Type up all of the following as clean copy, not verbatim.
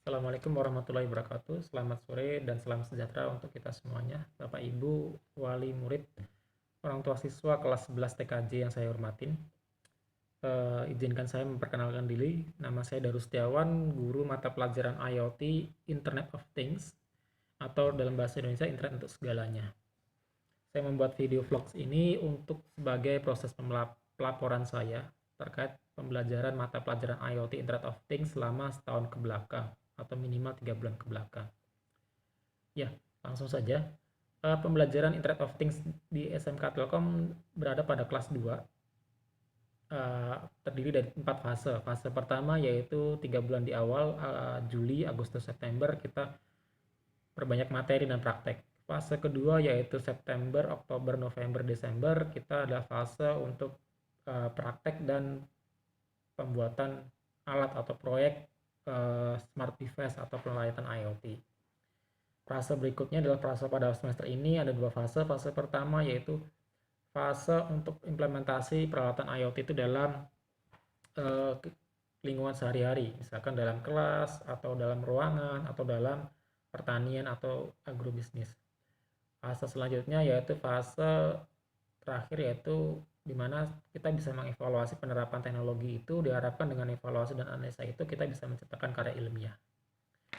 Assalamualaikum warahmatullahi wabarakatuh. Selamat sore dan salam sejahtera untuk kita semuanya. Bapak, Ibu, wali murid, orang tua siswa kelas 11 TKJ yang saya hormatin. Izinkan saya memperkenalkan diri. Nama saya Darus Setiawan, guru mata pelajaran IoT Internet of Things, atau dalam bahasa Indonesia Internet untuk segalanya. Saya membuat video vlogs ini untuk sebagai proses pelaporan saya terkait pembelajaran mata pelajaran IoT Internet of Things selama setahun ke belakang atau minimal 3 bulan ke belakang. Ya, langsung saja. Pembelajaran Internet of Things di SMK Telkom berada pada kelas 2. Terdiri dari 4 fase. Fase pertama yaitu 3 bulan di awal, Juli, Agustus, September, kita perbanyak materi dan praktek. Fase kedua yaitu September, Oktober, November, Desember, kita ada fase untuk praktek dan pembuatan alat atau proyek smart device atau peralatan IoT. Fase berikutnya adalah fase pada semester ini ada 2 fase. Fase pertama yaitu fase untuk implementasi peralatan IoT itu dalam lingkungan sehari-hari, misalkan dalam kelas atau dalam ruangan atau dalam pertanian atau agrobisnis. Fase selanjutnya yaitu fase terakhir, yaitu di mana kita bisa mengevaluasi penerapan teknologi itu. Diharapkan dengan evaluasi dan analisa itu kita bisa menciptakan karya ilmiah.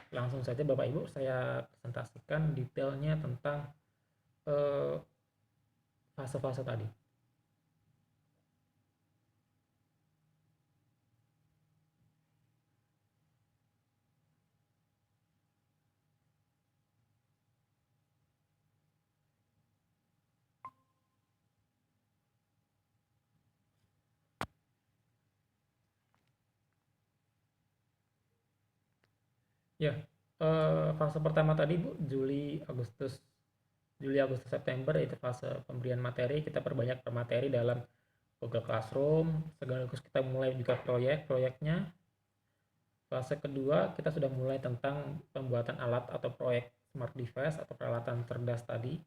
Langsung saja Bapak Ibu saya presentasikan detailnya tentang fase-fase tadi. Ya, fase pertama tadi Bu, Juli, Agustus, September itu fase pemberian materi. Kita perbanyak materi dalam Google Classroom, sekaligus kita mulai juga proyeknya. Fase kedua kita sudah mulai tentang pembuatan alat atau proyek smart device atau peralatan cerdas tadi,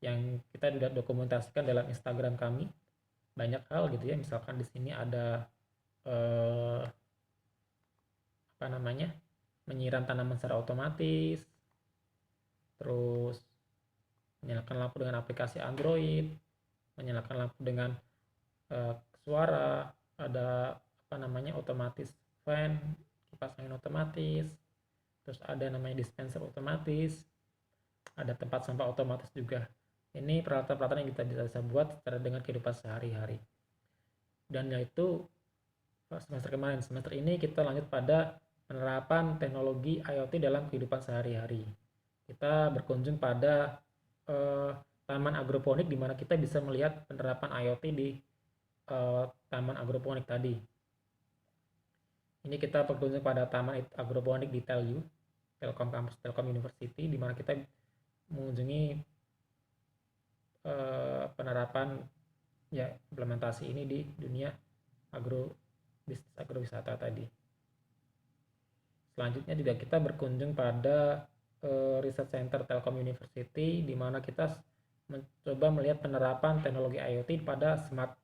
yang kita sudah dokumentasikan dalam Instagram kami. Banyak hal gitu ya, misalkan di sini ada menyiram tanaman secara otomatis, terus menyalakan lampu dengan aplikasi Android, menyalakan lampu dengan suara, ada otomatis fan, kipas angin otomatis, terus ada namanya dispenser otomatis, ada tempat sampah otomatis juga. Ini peralatan-peralatan yang kita bisa buat secara dengan kehidupan sehari-hari. Dan yaitu semester kemarin. Semester ini kita lanjut pada penerapan teknologi IoT dalam kehidupan sehari-hari. Kita berkunjung pada taman agroponik, di mana kita bisa melihat penerapan IoT di taman agroponik tadi. Ini kita berkunjung pada taman agroponik di TELU, Telkom Kampus Telkom University, di mana kita mengunjungi penerapan implementasi ini di dunia bisnis agrowisata tadi. Selanjutnya juga kita berkunjung pada Research Center Telkom University, di mana kita mencoba melihat penerapan teknologi IoT pada smart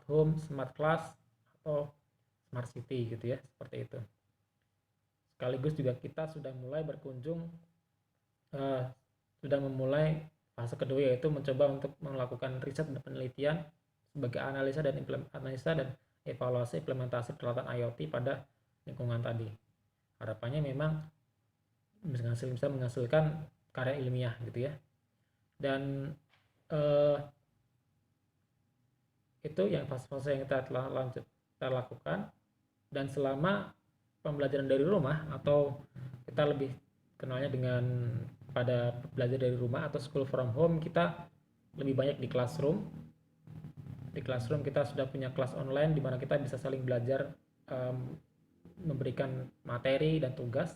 home, smart class, atau smart city gitu ya, seperti itu. Sekaligus juga kita sudah mulai memulai fase kedua, yaitu mencoba untuk melakukan riset dan penelitian sebagai analisa dan evaluasi implementasi peralatan IoT pada lingkungan tadi. Harapannya memang bisa menghasilkan karya ilmiah gitu ya. Dan itu yang fase-fase yang kita lakukan. Dan selama pembelajaran dari rumah, atau kita lebih kenalnya dengan pada belajar dari rumah atau school from home, kita lebih banyak di classroom. Di classroom kita sudah punya kelas online, di mana kita bisa saling belajar, memberikan materi dan tugas,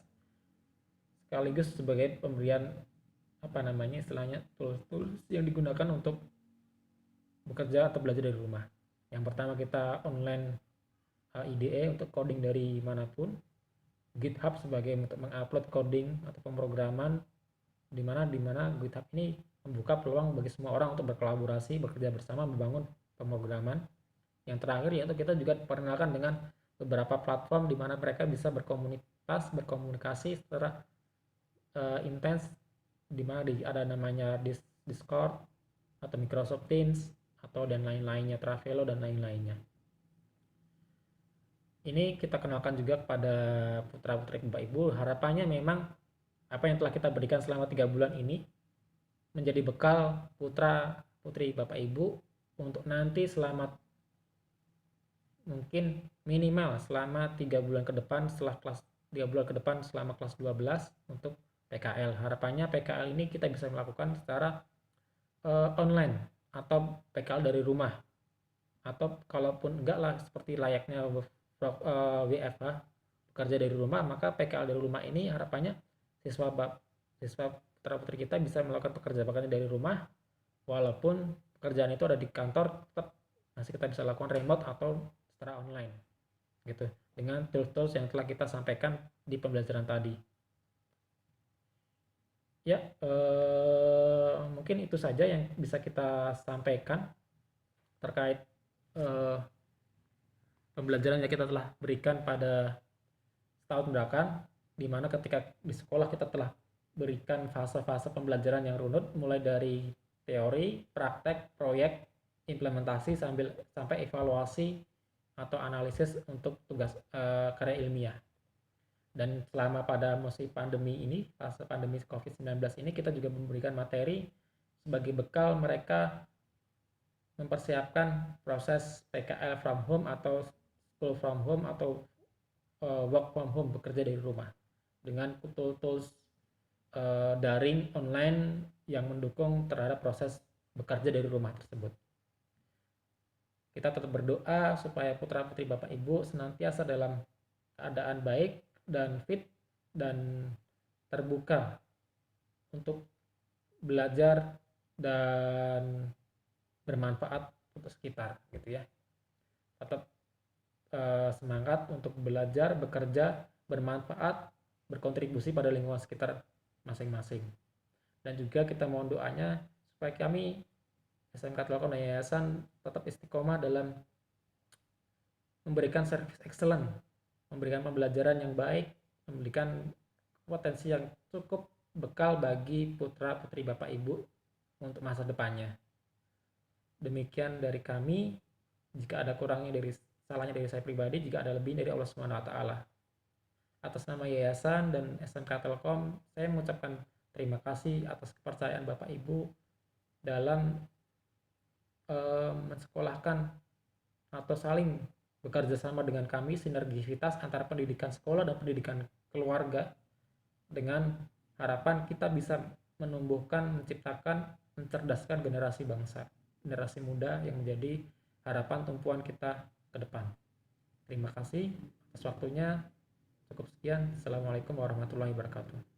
sekaligus sebagai pemberian istilahnya tools yang digunakan untuk bekerja atau belajar dari rumah. Yang pertama kita online IDE untuk coding dari manapun, GitHub sebagai untuk mengupload coding atau pemrograman, di mana GitHub ini membuka peluang bagi semua orang untuk berkolaborasi, bekerja bersama, membangun pemrograman. Yang terakhir yaitu kita juga perkenalkan dengan beberapa platform di mana mereka bisa berkomunikasi secara intens, di mana ada namanya Discord atau Microsoft Teams atau dan lain-lainnya, Travelo dan lain-lainnya. Ini kita kenalkan juga kepada putra-putri Bapak Ibu. Harapannya memang apa yang telah kita berikan selama 3 bulan ini menjadi bekal putra-putri Bapak Ibu untuk nanti selama mungkin minimal selama 3 bulan ke depan, setelah kelas 3 bulan ke depan selama kelas 12 untuk PKL. Harapannya PKL ini kita bisa melakukan secara online atau PKL dari rumah, atau kalaupun enggak lah seperti layaknya WFH bekerja dari rumah, maka PKL dari rumah ini harapannya siswa putra putri kita bisa melakukan pekerjaan dari rumah, walaupun pekerjaan itu ada di kantor, tetap masih kita bisa lakukan remote atau secara online gitu, dengan tools-tools yang telah kita sampaikan di pembelajaran tadi. Ya, mungkin itu saja yang bisa kita sampaikan terkait pembelajaran yang kita telah berikan pada setahun belakang, di mana ketika di sekolah kita telah berikan fase-fase pembelajaran yang runut, mulai dari teori, praktek, proyek, implementasi sampai evaluasi atau analisis untuk tugas karya ilmiah. Dan selama pada musim pandemi ini, fase pandemi COVID-19 ini, kita juga memberikan materi sebagai bekal mereka mempersiapkan proses PKL from home atau school from home atau work from home, bekerja dari rumah, dengan tools daring online yang mendukung terhadap proses bekerja dari rumah tersebut. Kita tetap berdoa supaya putra-putri Bapak Ibu senantiasa dalam keadaan baik dan fit dan terbuka untuk belajar dan bermanfaat untuk sekitar gitu ya. Tetap semangat untuk belajar, bekerja, bermanfaat, berkontribusi pada lingkungan sekitar masing-masing. Dan juga kita mohon doanya supaya kami SMK Telkom dan Yayasan tetap istiqomah dalam memberikan service excellent, memberikan pembelajaran yang baik, memberikan potensi yang cukup bekal bagi putra-putri Bapak Ibu untuk masa depannya. Demikian dari kami. Jika ada kurangnya salahnya dari saya pribadi, jika ada lebih dari Allah Subhanahu wa taala. Atas nama Yayasan dan SMK Telkom, saya mengucapkan terima kasih atas kepercayaan Bapak Ibu dalam mensekolahkan atau saling bekerja sama dengan kami, sinergisitas antara pendidikan sekolah dan pendidikan keluarga, dengan harapan kita bisa menumbuhkan, menciptakan, mencerdaskan generasi bangsa, generasi muda yang menjadi harapan tumpuan kita ke depan. Terima kasih atas waktunya. Cukup sekian. Assalamualaikum warahmatullahi wabarakatuh.